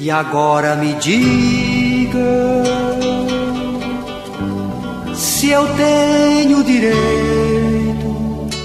E agora me diga se eu tenho direito.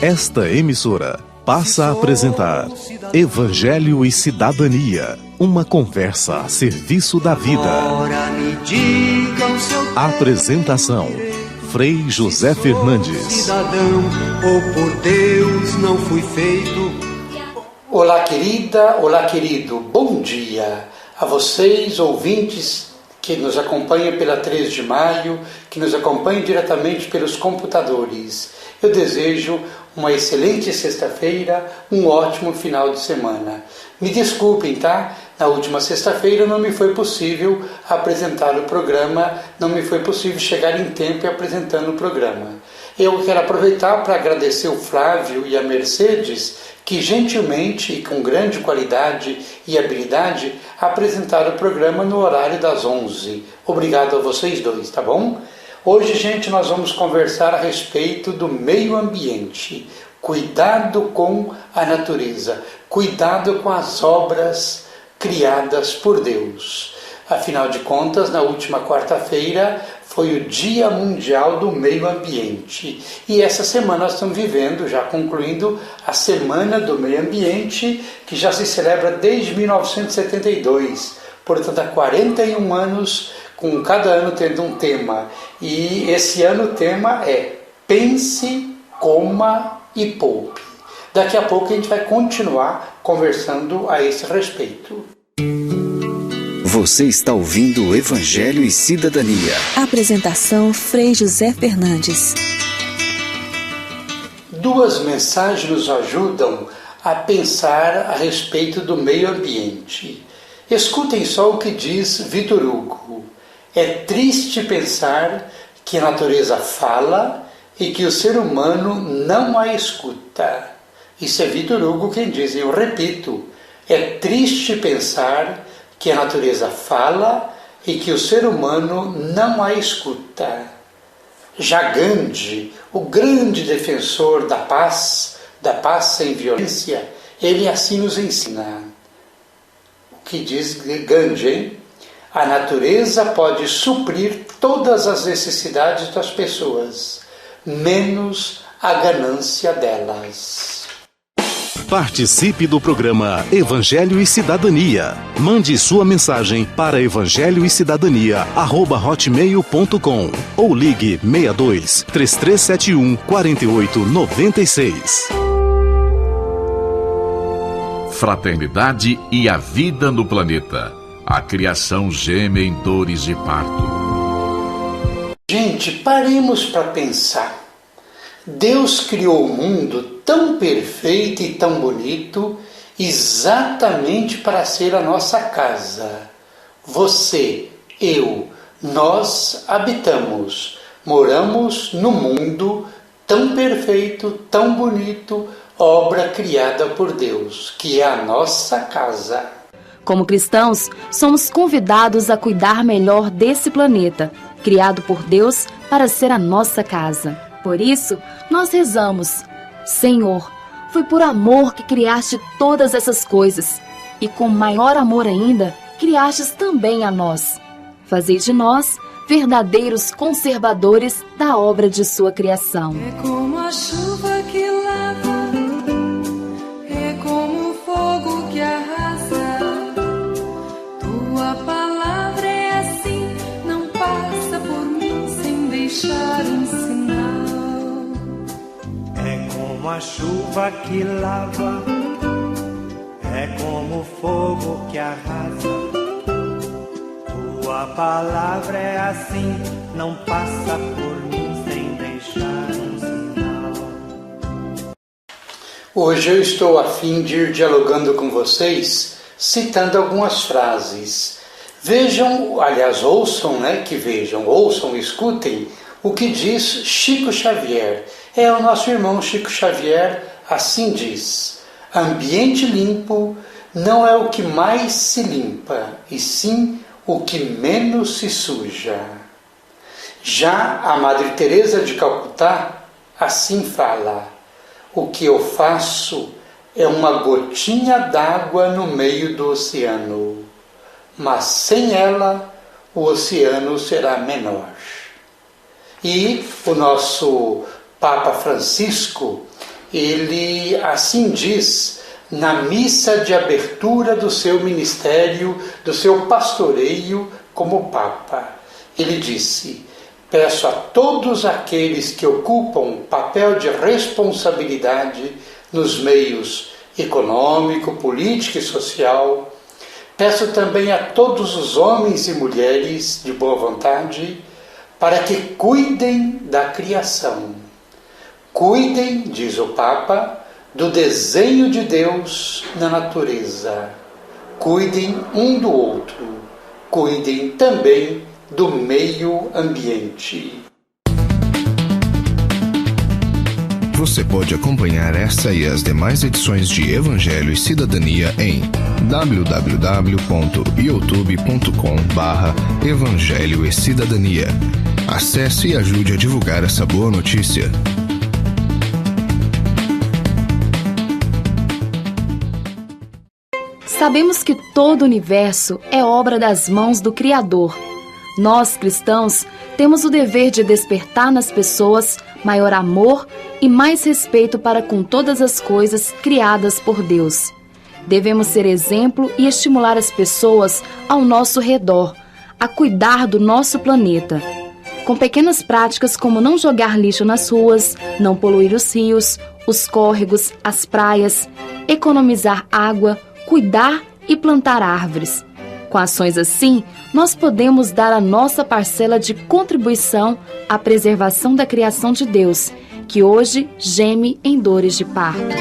Esta emissora passa a apresentar Evangelho e Cidadania, uma conversa a serviço da vida. Agora me digam se eu tenho Apresentação: Frei José Fernandes. cidadão, ou por Deus não fui feito. Olá, querida, olá, querido, bom dia a vocês, ouvintes que nos acompanham pela 3 de maio, que nos acompanham diretamente pelos computadores. Eu desejo uma excelente sexta-feira, um ótimo final de semana. Me desculpem, tá? Na última sexta-feira não me foi possível apresentar o programa, não me foi possível chegar em tempo apresentando o programa. Eu quero aproveitar para agradecer o Flávio e a Mercedes, que gentilmente e com grande qualidade e habilidade apresentaram o programa no horário das 11. Obrigado a vocês dois, tá bom? Hoje, gente, nós vamos conversar a respeito do meio ambiente. Cuidado com a natureza, cuidado com as obras criadas por Deus. Afinal de contas, na última quarta-feira foi o Dia Mundial do Meio Ambiente. E essa semana nós estamos vivendo, já concluindo, a Semana do Meio Ambiente, que já se celebra desde 1972. Portanto, há 41 anos, com cada ano tendo um tema. E esse ano o tema é Pense, Coma e Poupe. Daqui a pouco a gente vai continuar conversando a esse respeito. Você está ouvindo o Evangelho e Cidadania. Apresentação Frei José Fernandes. Duas mensagens nos ajudam a pensar a respeito do meio ambiente. Escutem só o que diz Victor Hugo. É triste pensar que a natureza fala e que o ser humano não a escuta. Isso é Victor Hugo quem diz, e eu repito, é triste pensar que a natureza fala e que o ser humano não a escuta. Já Gandhi, o grande defensor da paz sem violência, ele assim nos ensina. O que diz Gandhi, hein? A natureza pode suprir todas as necessidades das pessoas, menos a ganância delas. Participe do programa Evangelho e Cidadania. Mande sua mensagem para evangelhoecidadania@hotmail.com ou ligue 62 3371 4896. Fraternidade e a vida no planeta. A criação geme em dores de parto. Gente, paremos para pensar. Deus criou o mundo tão perfeito e tão bonito, exatamente para ser a nossa casa. Você, eu, nós habitamos, moramos no mundo tão perfeito, tão bonito, obra criada por Deus, que é a nossa casa. Como cristãos, somos convidados a cuidar melhor desse planeta, criado por Deus para ser a nossa casa. Por isso, nós rezamos: Senhor, foi por amor que criaste todas essas coisas, e com maior amor ainda, criastes também a nós. Fazei de nós verdadeiros conservadores da obra de sua criação. É como a chuva que lava, é como o fogo que arrasa. Tua palavra é assim, não passa por mim sem deixar um sinal. É como a chuva que lava, é como o fogo que arrasa. Tua palavra é assim, não passa por mim sem deixar um sinal. Hoje eu estou a fim de ir dialogando com vocês, citando algumas frases. Vejam, aliás, ouçam, ouçam, escutem o que diz Chico Xavier. É o nosso irmão Chico Xavier, assim diz: ambiente limpo não é o que mais se limpa, e sim o que menos se suja. Já a Madre Teresa de Calcutá assim fala: o que eu faço é uma gotinha d'água no meio do oceano, mas sem ela o oceano será menor. E o nosso Papa Francisco, ele assim diz na missa de abertura do seu ministério, do seu pastoreio como Papa. Ele disse: peço a todos aqueles que ocupam papel de responsabilidade nos meios econômico, político e social, peço também a todos os homens e mulheres de boa vontade para que cuidem da criação. Cuidem, diz o Papa, do desenho de Deus na natureza. Cuidem um do outro. Cuidem também do meio ambiente. Você pode acompanhar essa e as demais edições de Evangelho e Cidadania em www.youtube.com/Evangelho e Cidadania. Acesse e ajude a divulgar essa boa notícia. Sabemos que todo o universo é obra das mãos do Criador. Nós, cristãos, temos o dever de despertar nas pessoas maior amor e mais respeito para com todas as coisas criadas por Deus. Devemos ser exemplo e estimular as pessoas ao nosso redor a cuidar do nosso planeta. Com pequenas práticas como não jogar lixo nas ruas, não poluir os rios, os córregos, as praias, economizar água, cuidar e plantar árvores. Com ações assim, nós podemos dar a nossa parcela de contribuição à preservação da criação de Deus, que hoje geme em dores de parto.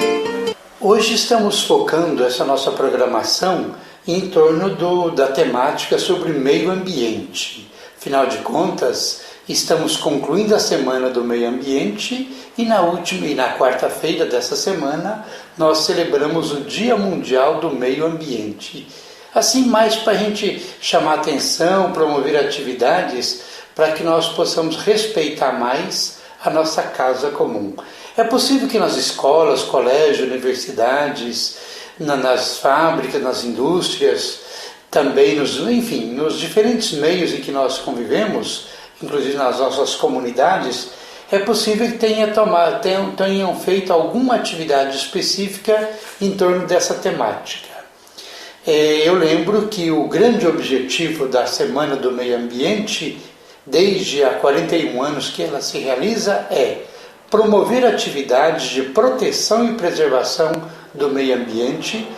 Hoje estamos focando essa nossa programação em torno da temática sobre meio ambiente. Afinal de contas, estamos concluindo a Semana do Meio Ambiente e na quarta-feira dessa semana nós celebramos o Dia Mundial do Meio Ambiente. Assim, mais para a gente chamar atenção, promover atividades para que nós possamos respeitar mais a nossa casa comum. É possível que nas escolas, colégios, universidades, nas fábricas, nas indústrias, também nos diferentes meios em que nós convivemos, inclusive nas nossas comunidades, é possível que tenham feito alguma atividade específica em torno dessa temática. Eu lembro que o grande objetivo da Semana do Meio Ambiente, desde há 41 anos que ela se realiza, é promover atividades de proteção e preservação do meio ambiente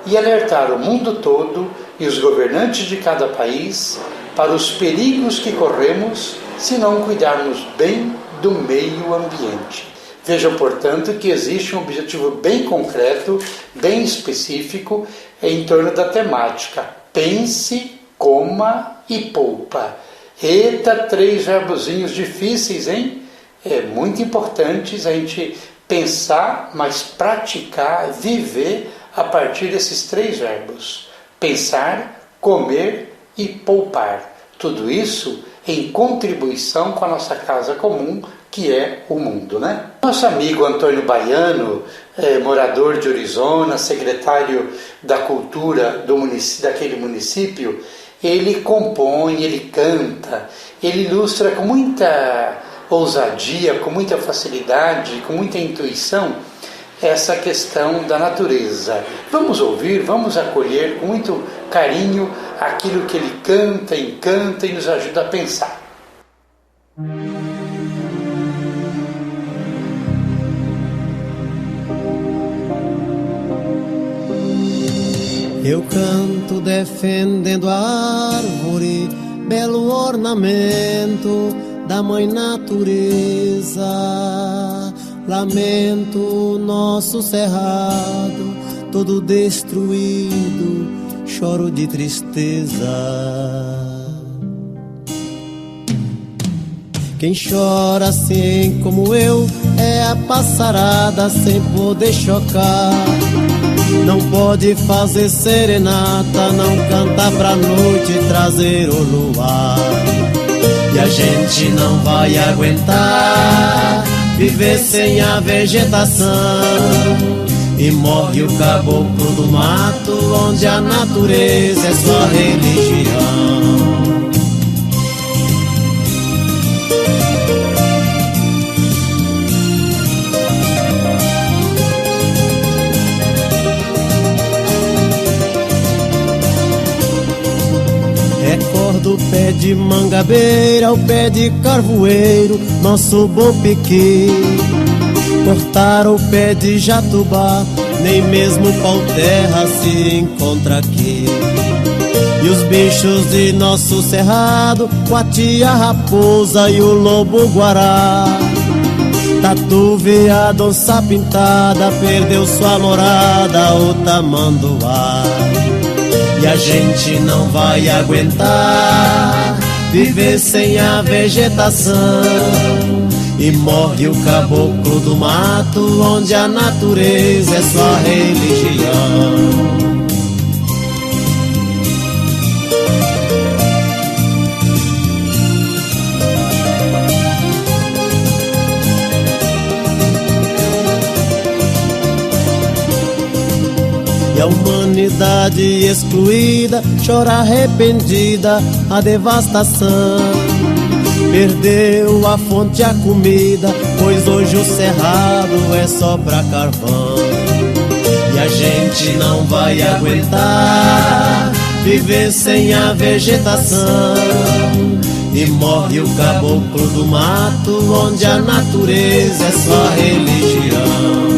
e alertar o mundo todo e os governantes de cada país para os perigos que corremos se não cuidarmos bem do meio ambiente. Vejam, portanto, que existe um objetivo bem concreto, bem específico, em torno da temática. Pense, coma e poupa. Eita, 3 verbozinhos difíceis, hein? É muito importante a gente pensar, mas praticar, viver a partir desses 3 verbos. Pensar, comer e poupar. Tudo isso em contribuição com a nossa casa comum, que é o mundo, né? Nosso amigo Antônio Baiano, morador de Orizona, secretário da Cultura daquele município, ele compõe, ele canta, ele ilustra com muita ousadia, com muita facilidade, com muita intuição, essa questão da natureza. Vamos ouvir, vamos acolher com muito carinho aquilo que ele canta, encanta e nos ajuda a pensar. Eu canto defendendo a árvore, belo ornamento da mãe natureza. Lamento o nosso cerrado, todo destruído, choro de tristeza. Quem chora assim como eu é a passarada sem poder chocar. Não pode fazer serenata, não cantar pra noite e trazer o luar. E a gente não vai aguentar viver sem a vegetação. E morre o caboclo do mato, onde a natureza é sua religião. Recordo o pé de mangabeira, o pé de carvoeiro, nosso bom piqui. Cortaram o pé de jatubá, nem mesmo pau-terra se encontra aqui. E os bichos de nosso cerrado, coati, a raposa e o lobo-guará. Tatu, veado, onça pintada, perdeu sua morada, o tamanduá. E a gente não vai aguentar viver sem a vegetação. E morre o caboclo do mato, onde a natureza é sua religião. E a humanidade excluída chora arrependida a devastação. Perdeu a fonte, a comida, pois hoje o cerrado é só pra carvão. E a gente não vai aguentar viver sem a vegetação. E morre o caboclo do mato, onde a natureza é sua religião.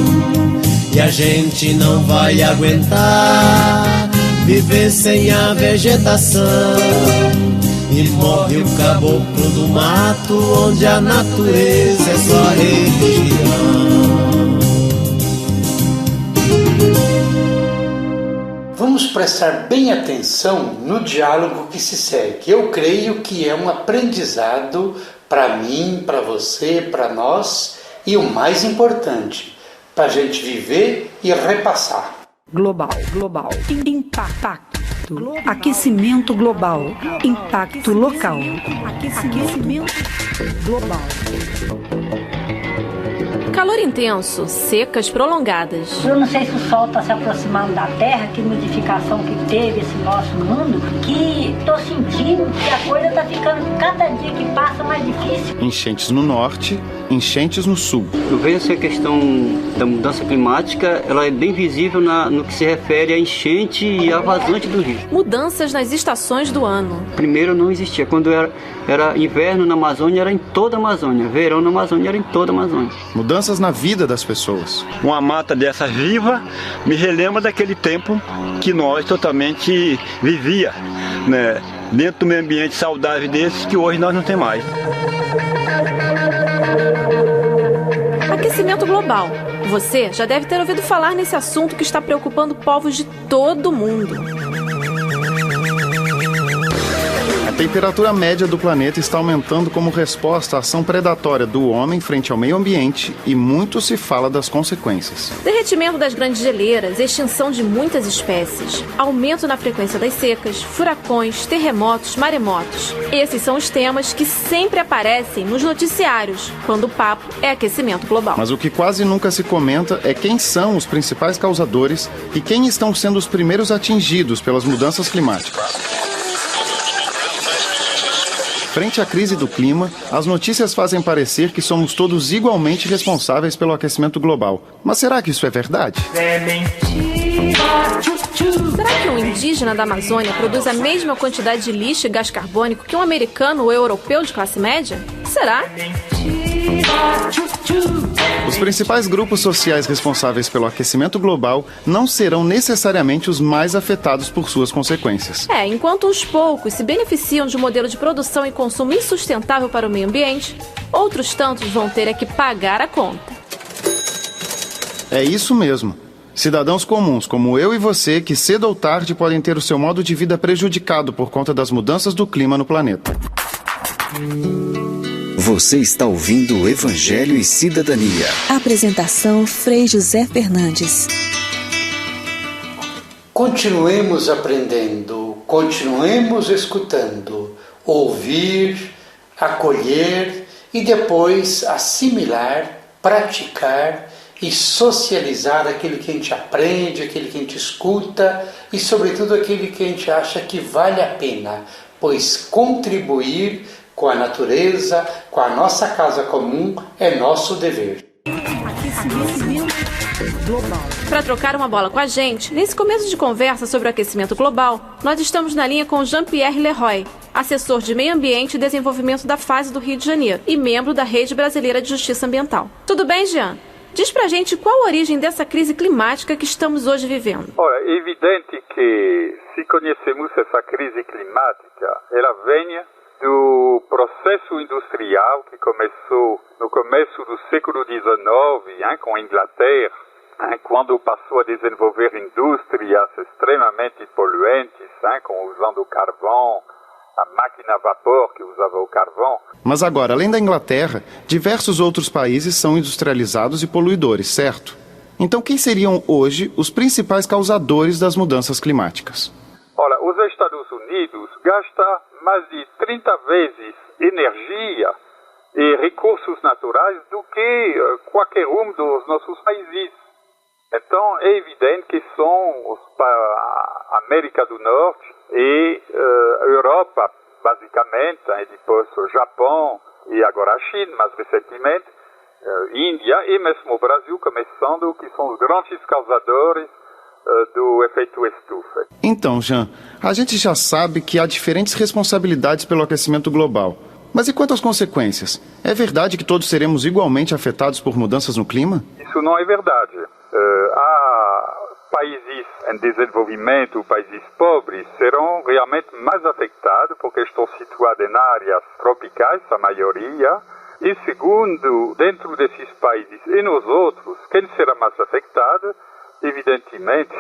E a gente não vai aguentar viver sem a vegetação. E morre o caboclo do mato, onde a natureza é sua religião. Vamos prestar bem atenção no diálogo que se segue. Eu creio que é um aprendizado para mim, para você, para nós e o mais importante, para a gente viver e repassar. Global, impacto, aquecimento global, impacto local, aquecimento global. Calor intenso, secas prolongadas. Eu não sei se o Sol está se aproximando da Terra, que modificação que teve esse nosso mundo, que estou sentindo que a coisa está ficando cada dia que passa mais difícil. Enchentes no norte, enchentes no sul. Eu vejo essa questão da mudança climática, ela é bem visível no que se refere a enchente e a vazante do rio. Mudanças nas estações do ano. Primeiro não existia, quando era inverno na Amazônia, era em toda a Amazônia, verão na Amazônia, era em toda a Amazônia. Mudanças na vida das pessoas. Uma mata dessa viva me relembra daquele tempo que nós totalmente vivia, né, dentro do meio ambiente saudável desses que hoje nós não temos mais. Aquecimento global. Você já deve ter ouvido falar nesse assunto que está preocupando povos de todo o mundo. A temperatura média do planeta está aumentando como resposta à ação predatória do homem frente ao meio ambiente e muito se fala das consequências. Derretimento das grandes geleiras, extinção de muitas espécies, aumento na frequência das secas, furacões, terremotos, maremotos. Esses são os temas que sempre aparecem nos noticiários, quando o papo é aquecimento global. Mas o que quase nunca se comenta é quem são os principais causadores e quem estão sendo os primeiros atingidos pelas mudanças climáticas. Frente à crise do clima, as notícias fazem parecer que somos todos igualmente responsáveis pelo aquecimento global. Mas será que isso é verdade? É mentira. Será que um indígena da Amazônia produz a mesma quantidade de lixo e gás carbônico que um americano ou europeu de classe média? Será? Os principais grupos sociais responsáveis pelo aquecimento global não serão necessariamente os mais afetados por suas consequências. Enquanto uns poucos se beneficiam de um modelo de produção e consumo insustentável para o meio ambiente, outros tantos vão ter que pagar a conta. É isso mesmo. Cidadãos comuns, como eu e você, que cedo ou tarde podem ter o seu modo de vida prejudicado por conta das mudanças do clima no planeta. Você está ouvindo o Evangelho e Cidadania. Apresentação Frei José Fernandes. Continuemos aprendendo, continuemos escutando, ouvir, acolher e depois assimilar, praticar e socializar aquilo que a gente aprende, aquilo que a gente escuta e, sobretudo, aquilo que a gente acha que vale a pena, pois contribuir com a natureza, com a nossa casa comum, é nosso dever. Para trocar uma bola com a gente, nesse começo de conversa sobre o aquecimento global, nós estamos na linha com Jean-Pierre Leroy, assessor de Meio Ambiente e Desenvolvimento da FASE do Rio de Janeiro e membro da Rede Brasileira de Justiça Ambiental. Tudo bem, Jean? Diz pra gente qual a origem dessa crise climática que estamos hoje vivendo. Ora, é evidente que, se conhecemos essa crise climática, ela vem do processo industrial que começou no começo do século XIX, com a Inglaterra, quando passou a desenvolver indústrias extremamente poluentes, usando carvão, a máquina a vapor que usava o carvão. Mas agora, além da Inglaterra, diversos outros países são industrializados e poluidores, certo? Então quem seriam hoje os principais causadores das mudanças climáticas? Ora, os Estados Unidos gastam mais de 30 vezes energia e recursos naturais do que qualquer um dos nossos países. Então é evidente que são a América do Norte e a Europa, basicamente, e depois o Japão e agora a China, mais recentemente, Índia e mesmo o Brasil, começando, que são os grandes causadores do efeito estufa. Então, Jean, a gente já sabe que há diferentes responsabilidades pelo aquecimento global. Mas e quanto às consequências? É verdade que todos seremos igualmente afetados por mudanças no clima? Isso não é verdade. Há países em desenvolvimento, países pobres, serão realmente mais afetados porque estão situados em áreas tropicais, a maioria. E segundo, dentro desses países e nos outros, quem será mais afetado, evidentemente,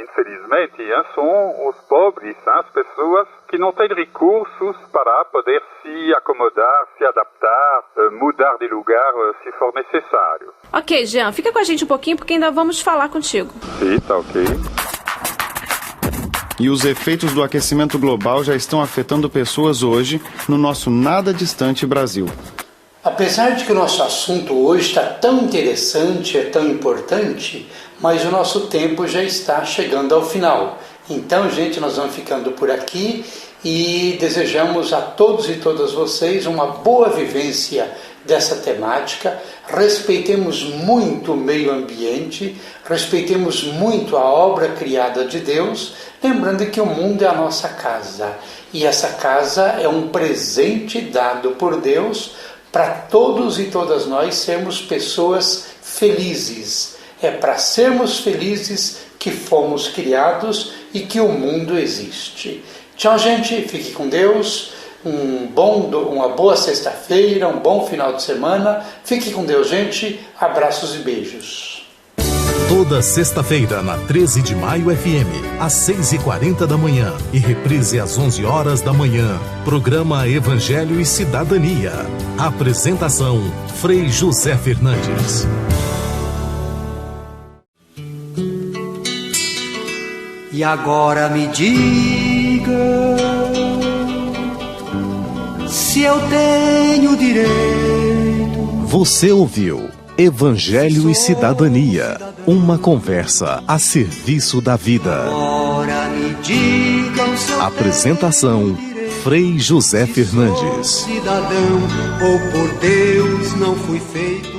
infelizmente, são os pobres, as pessoas que não têm recursos para poder se acomodar, se adaptar, mudar de lugar se for necessário. Ok, Jean, fica com a gente um pouquinho porque ainda vamos falar contigo. Sim, tá ok. E os efeitos do aquecimento global já estão afetando pessoas hoje no nosso nada distante Brasil. Apesar de que o nosso assunto hoje está tão interessante, é tão importante, mas o nosso tempo já está chegando ao final. Então, gente, nós vamos ficando por aqui e desejamos a todos e todas vocês uma boa vivência dessa temática. Respeitemos muito o meio ambiente, respeitemos muito a obra criada de Deus, lembrando que o mundo é a nossa casa e essa casa é um presente dado por Deus para todos e todas nós sermos pessoas felizes. É para sermos felizes que fomos criados e que o mundo existe. Tchau, gente. Fique com Deus. Uma boa sexta-feira, um bom final de semana. Fique com Deus, gente. Abraços e beijos. Toda sexta-feira, na 13 de Maio FM, às 6h40 da manhã e reprise às 11 horas da manhã. Programa Evangelho e Cidadania. Apresentação, Frei José Fernandes. E agora me diga se eu tenho direito. Você ouviu Evangelho e Cidadania, uma conversa a serviço da vida. Agora me digam se eu Apresentação, Frei José Fernandes. cidadão, ou por Deus não fui feito.